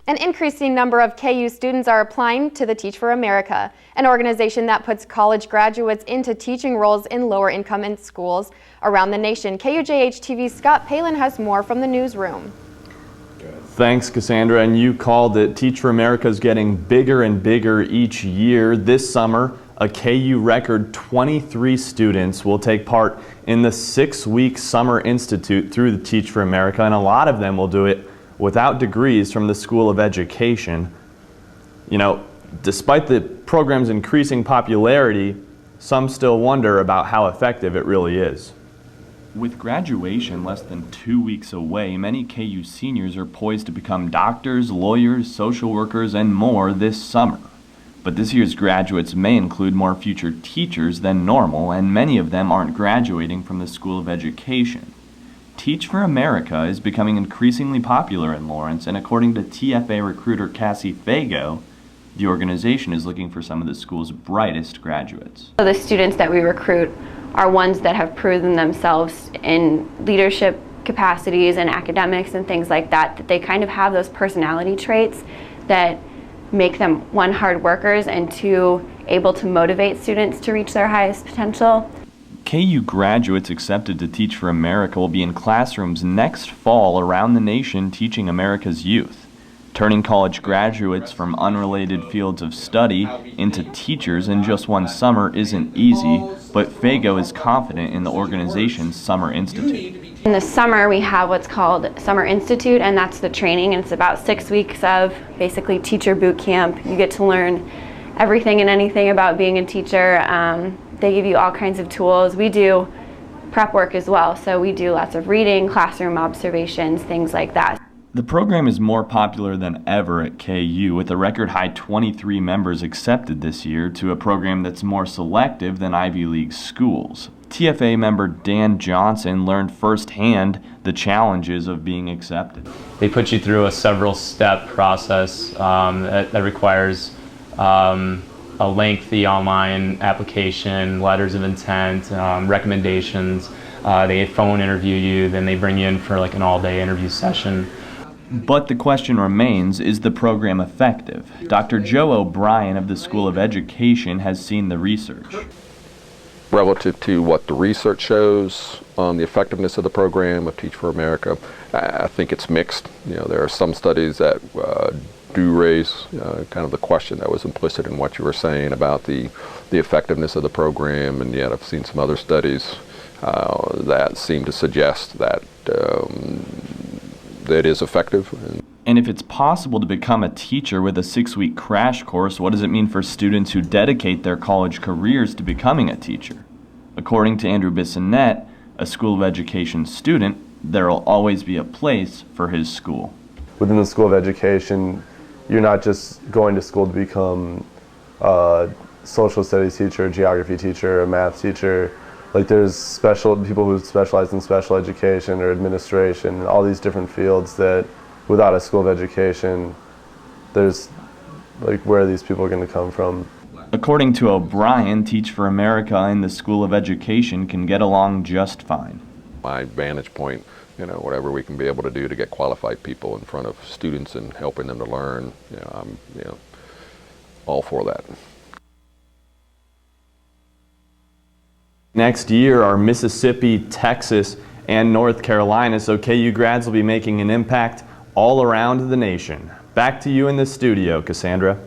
An increasing number of KU students are applying to the Teach for America, an organization that puts college graduates into teaching roles in lower income schools around the nation. KUJH-TV's Scott Palin has more from the newsroom. Thanks, Cassandra. And you called it. Teach for America is getting bigger and bigger each year. This summer, a KU record 23 students will take part in the 6-week Summer Institute through the Teach for America, and a lot of them will do it without degrees from the School of Education. You know, despite the program's increasing popularity, some still wonder about how effective it really is. With graduation less than 2 weeks away, many KU seniors are poised to become doctors, lawyers, social workers, and more this summer. But this year's graduates may include more future teachers than normal, and many of them aren't graduating from the School of Education. Teach for America is becoming increasingly popular in Lawrence, and according to TFA recruiter Cassie Fago, the organization is looking for some of the school's brightest graduates. The students that we recruit are ones that have proven themselves in leadership capacities and academics and things like that, that they kind of have those personality traits that make them, one, hard workers, and two, able to motivate students to reach their highest potential. KU graduates accepted to Teach for America will be in classrooms next fall around the nation teaching America's youth. Turning college graduates from unrelated fields of study into teachers in just one summer isn't easy, but Fago is confident in the organization's Summer Institute. In the summer we have what's called Summer Institute, and that's the training, and it's about 6 weeks of basically teacher boot camp. You get to learn everything and anything about being a teacher. They give you all kinds of tools. We do prep work as well, so we do lots of reading, classroom observations, things like that. The program is more popular than ever at KU, with a record high 23 members accepted this year to a program that's more selective than Ivy League schools. TFA member Dan Johnson learned firsthand the challenges of being accepted. They put you through a several-step process that requires a lengthy online application, letters of intent, recommendations. They phone interview you, then they bring you in for like an all-day interview session. But the question remains, is the program effective? Dr. Joe O'Brien of the School of Education has seen the research. Relative to what the research shows on the effectiveness of the program of Teach for America, I think it's mixed. You know, there are some studies that do raise kind of the question that was implicit in what you were saying about the effectiveness of the program, and yet I've seen some other studies that seem to suggest that that is effective. And if it's possible to become a teacher with a 6-week crash course, what does it mean for students who dedicate their college careers to becoming a teacher? According to Andrew Bissonette, a School of Education student, there will always be a place for his school. Within the School of Education, you're not just going to school to become a social studies teacher, a geography teacher, a math teacher. Like, there's special people who specialize in special education or administration and all these different fields that without a School of Education, there's like, where are these people going to come from? According to O'Brien, Teach for America and the School of Education can get along just fine. My vantage point, you know, whatever we can be able to do to get qualified people in front of students and helping them to learn, I'm all for that. Next year are Mississippi, Texas, and North Carolina, so KU grads will be making an impact all around the nation. Back to you in the studio, Cassandra.